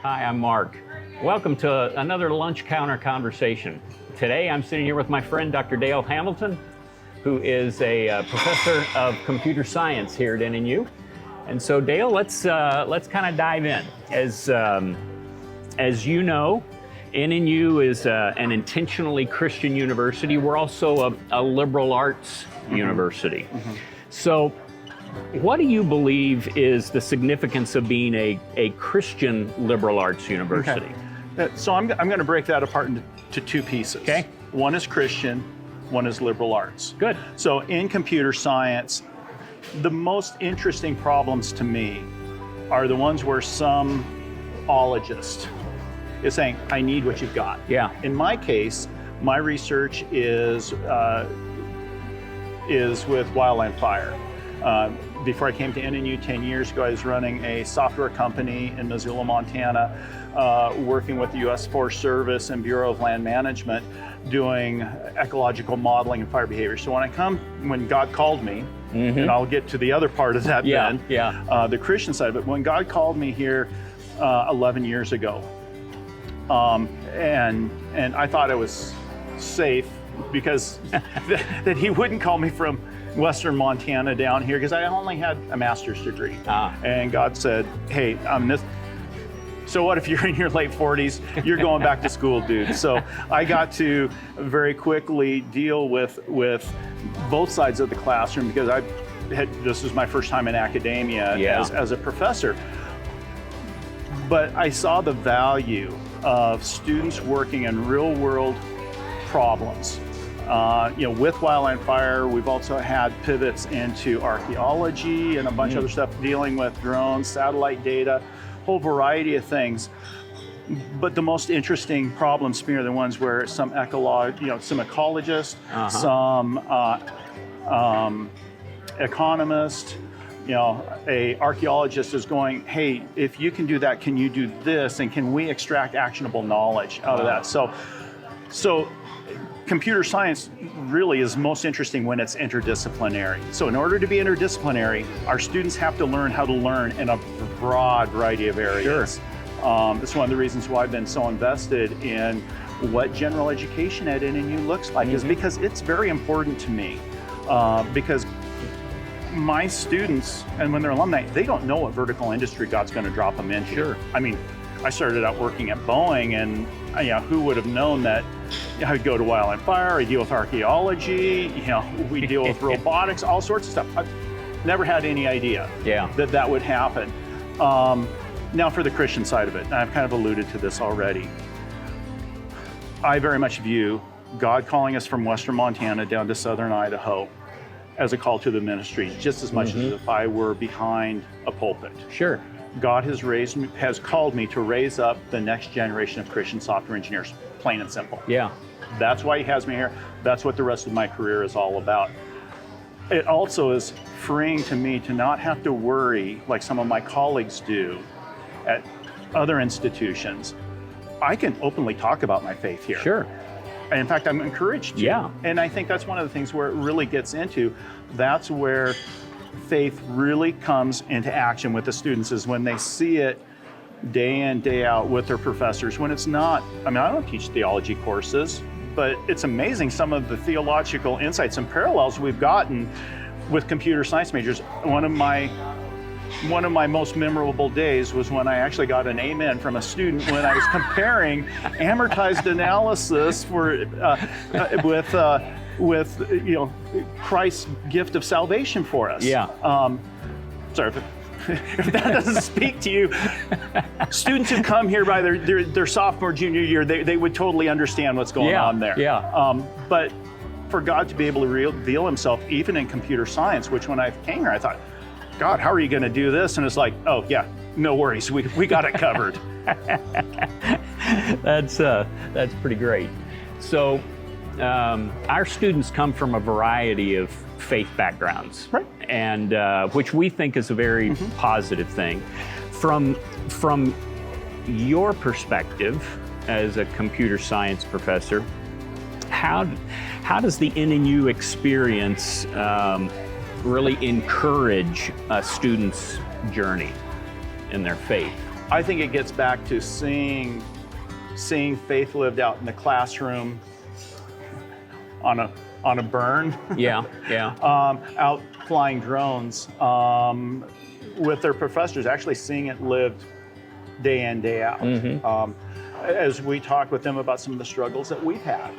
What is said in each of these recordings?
Hi, I'm Mark. Welcome to another Lunch Counter Conversation. Today I'm sitting here with my friend Dr. Dale Hamilton, who is a professor of computer science here at NNU. And so Dale, let's kind of dive in. As you know, NNU is an intentionally Christian university. We're also a liberal arts university. So what do you believe is the significance of being a Christian liberal arts university? Okay. So I'm going to break that apart into two pieces. Okay. One is Christian, one is liberal arts. Good. So in computer science, the most interesting problems to me are the ones where some ologist is saying, I need what you've got. Yeah. In my case, my research is with wildland fire. Before I came to NNU 10 years ago, I was running a software company in Missoula, Montana, working with the U.S. Forest Service and Bureau of Land Management, doing ecological modeling and fire behavior. So when God called me, and I'll get to the other part of that then, the Christian side, but when God called me here 11 years ago, and I thought I was safe because that he wouldn't call me from Western Montana down here because I only had a master's degree. And God said, hey, so what if you're in your late 40s, you're going back to school, dude. So I got to very quickly deal with both sides of the classroom because this was my first time in academia as a professor. But I saw the value of students working in real world problems. With wildland fire, we've also had pivots into archaeology and a bunch of other stuff dealing with drones, satellite data, whole variety of things. But the most interesting problems for me are the ones where some ecologist, some economist, a archaeologist is going, hey, if you can do that, can you do this? And can we extract actionable knowledge out of that? So computer science really is most interesting when it's interdisciplinary. So in order to be interdisciplinary, our students have to learn how to learn in a broad variety of areas. Sure. That's one of the reasons why I've been so invested in what general education at NNU looks like, is because it's very important to me. Because my students, and when they're alumni, they don't know what vertical industry God's going to drop them into. Sure. I mean, I started out working at Boeing, and who would have known that I would go to wildland fire, I deal with archaeology, we deal with robotics, all sorts of stuff. I've never had any idea that would happen. Now for the Christian side of it, and I've kind of alluded to this already. I very much view God calling us from Western Montana down to Southern Idaho as a call to the ministry, just as much as if I were behind a pulpit. Sure. God has called me to raise up the next generation of Christian software engineers, plain and simple. Yeah. That's why he has me here. That's what the rest of my career is all about. It also is freeing to me to not have to worry like some of my colleagues do at other institutions. I can openly talk about my faith here. Sure. And in fact, I'm encouraged to. Yeah. And I think that's one of the things where it really gets into, that's where faith really comes into action with the students, is when they see it day in, day out with their professors. When it's not, I don't teach theology courses, but it's amazing some of the theological insights and parallels we've gotten with computer science majors. One of my most memorable days was when I actually got an amen from a student when I was comparing amortized analysis with Christ's gift of salvation for us. Yeah. Sorry if that doesn't speak to you. Students who come here by their sophomore, junior year, they would totally understand what's going on there. Yeah. But for God to be able to reveal himself even in computer science, which when I came here, I thought, God, how are you going to do this? And it's like, oh yeah, no worries, we got it covered. That's pretty great. So our students come from a variety of faith backgrounds, right? And which we think is a very positive thing. From your perspective as a computer science professor, how does the NNU experience really encourage a student's journey in their faith? I think it gets back to seeing faith lived out in the classroom on a burn. Yeah, yeah. Out flying drones with their professors, actually seeing it lived day in, day out. As we talk with them about some of the struggles that we've had,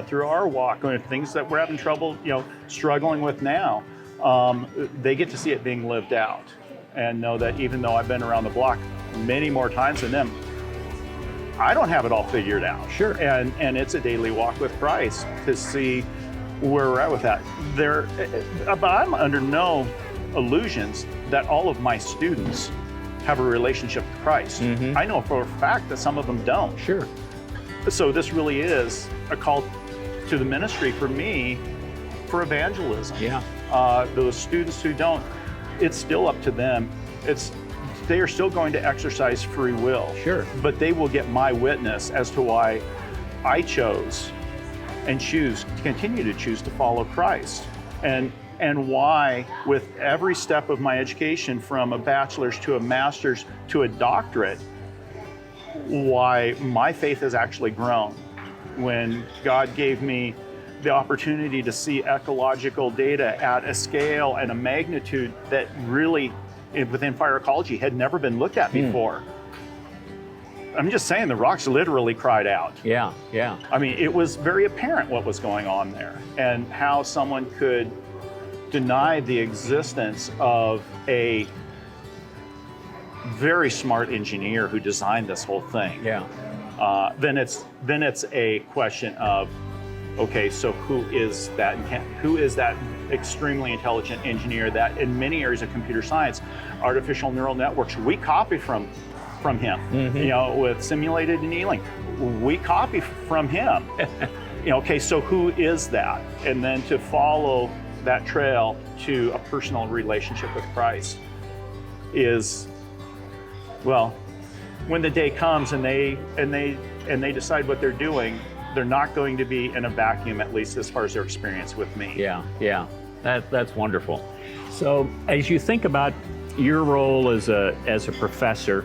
through our walk, and things that we're having trouble, struggling with now, they get to see it being lived out and know that even though I've been around the block many more times than them, I don't have it all figured out. Sure. And it's a daily walk with Christ to see where we're at with that. But I'm under no illusions that all of my students have a relationship with Christ. I know for a fact that some of them don't. Sure. So this really is a call to the ministry for me for evangelism. Yeah. Those students who don't, it's still up to them. They are still going to exercise free will. Sure. But they will get my witness as to why I chose and choose to continue to choose to follow Christ. And why, with every step of my education, from a bachelor's to a master's to a doctorate, why my faith has actually grown. When God gave me the opportunity to see ecological data at a scale and a magnitude that really, within fire ecology, had never been looked at before. I'm just saying, the rocks literally cried out. Yeah, yeah. I mean, it was very apparent what was going on there, and how someone could deny the existence of a very smart engineer who designed this whole thing. Yeah. Then it's a question of, okay, so who is that extremely intelligent engineer that in many areas of computer science, artificial neural networks, we copy from him. With simulated annealing, we copy from him. Okay, so who is that? And then to follow that trail to a personal relationship with Christ is, well, when the day comes and they decide what they're doing, they're not going to be in a vacuum, at least as far as their experience with me. Yeah, yeah. That's wonderful. So as you think about your role as a professor,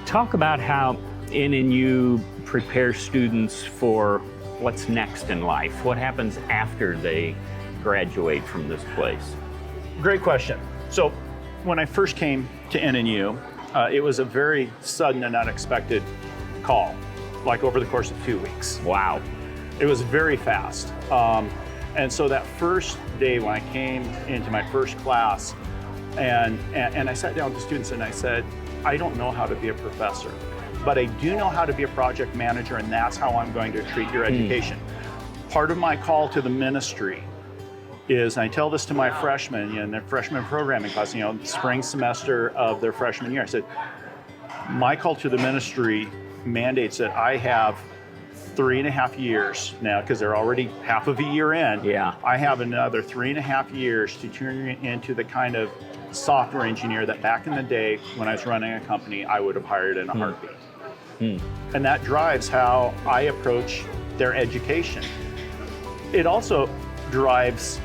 talk about how NNU prepares students for what's next in life. What happens after they graduate from this place? Great question. So when I first came to NNU, it was a very sudden and unexpected call, like over the course of 2 weeks. Wow. It was very fast. And so that first day when I came into my first class, and I sat down with the students and I said, I don't know how to be a professor, but I do know how to be a project manager, and that's how I'm going to treat your education. Part of my call to the ministry is, and I tell this to my freshmen in their freshman programming class, spring semester of their freshman year, I said, my call to the ministry mandates that I have 3.5 years now, because they're already half of a year in. Yeah. I have another 3.5 years to turn into the kind of software engineer that back in the day when I was running a company, I would have hired in a heartbeat. And that drives how I approach their education. It also drives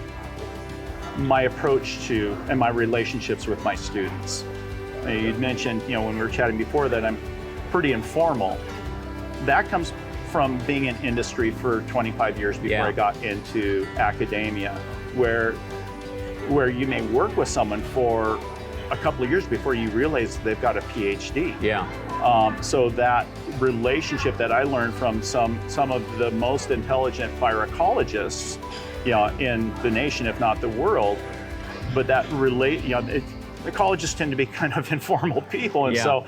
my approach to and my relationships with my students. You'd mentioned, when we were chatting before, that I'm pretty informal. That comes from being in industry for 25 years before I got into academia, where you may work with someone for a couple of years before you realize they've got a PhD. Yeah. So that relationship that I learned from some of the most intelligent fire ecologists, in the nation, if not the world, but that ecologists tend to be kind of informal people, and so,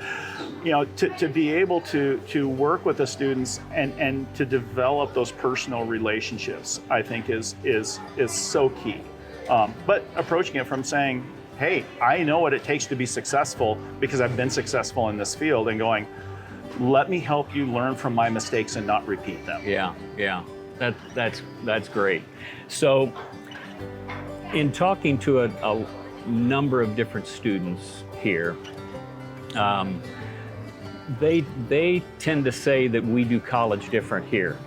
to be able to work with the students and to develop those personal relationships, I think is so key. But approaching it from saying, hey, I know what it takes to be successful because I've been successful in this field, and going, let me help you learn from my mistakes and not repeat them. Yeah, yeah. That's great. So in talking to a number of different students here, they tend to say that we do college different here.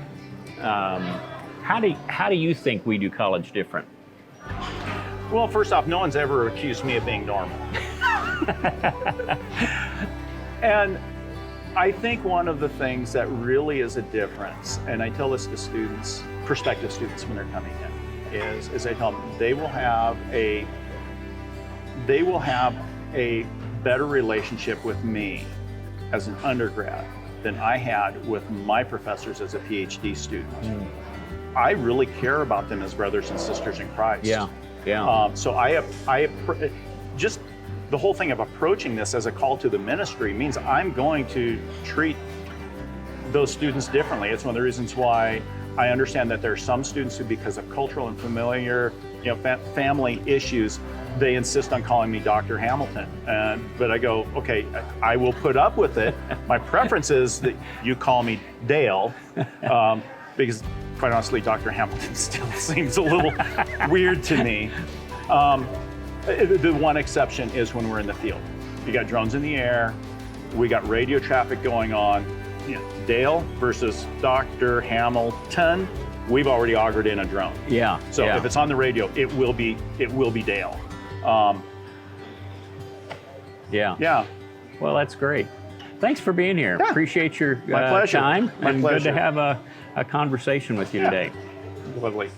How do you think we do college different? Well, first off, no one's ever accused me of being normal. And I think one of the things that really is a difference, and I tell this to students, prospective students when they're coming in, is I tell them they will have a better relationship with me as an undergrad than I had with my professors as a PhD student. I really care about them as brothers and sisters in Christ. Yeah. So just the whole thing of approaching this as a call to the ministry means I'm going to treat those students differently. It's one of the reasons why I understand that there are some students who, because of cultural and familiar, family issues, they insist on calling me Dr. Hamilton. But I go, okay, I will put up with it. My preference is that you call me Dale, because quite honestly, Dr. Hamilton still seems a little weird to me. The one exception is when we're in the field. You got drones in the air, we got radio traffic going on. Dale versus Dr. Hamilton, we've already augured in a drone. Yeah. So if it's on the radio, it will be Dale. Yeah. Well, that's great. Thanks for being here. Yeah. Appreciate your My pleasure. time. My and pleasure. good to have a conversation with you today. Lovely.